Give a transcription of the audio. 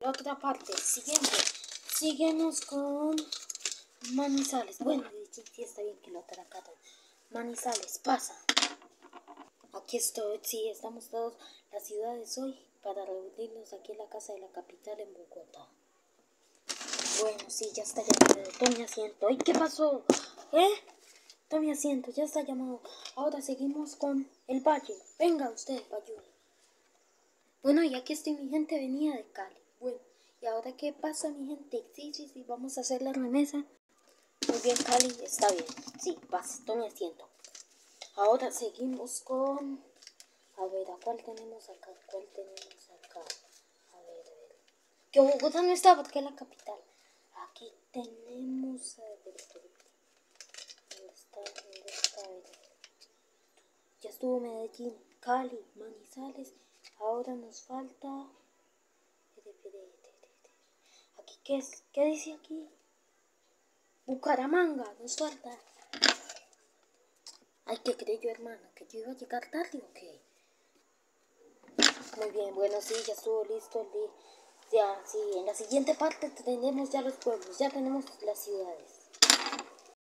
la otra parte, siguiente. Seguimos con Manizales. Bueno, sí está bien que lo tracatan. Manizales, pasa. Aquí estoy, sí, estamos todos las ciudades hoy para reunirnos aquí en la casa de la capital en Bogotá. Bueno, sí, ya está llamado. Tome asiento. ¿Y qué pasó? Tome asiento, ya está llamado. Ahora seguimos con el valle. Venga usted, Bayuno. Bueno, y aquí estoy, mi gente venía de Cali. Bueno, ¿y ahora qué pasa, mi gente? Sí, vamos a hacer la remesa. Muy bien, Cali, está bien. Sí, pase, tome asiento. Ahora seguimos con... A ver, ¿a cuál tenemos acá? A ver. Que Bogotá no está porque es la capital. Aquí tenemos... A ver, ¿dónde está? A ver. Ya estuvo Medellín, Cali, Manizales. Ahora nos falta... Aquí, ¿qué es? ¿Qué dice aquí? Bucaramanga, nos falta. Ay, ¿qué creí yo, hermano? ¿Que yo iba a llegar tarde o qué? Muy bien, bueno, sí, ya estuvo listo. Ya, sí, en la siguiente parte tenemos ya los pueblos, ya tenemos las ciudades.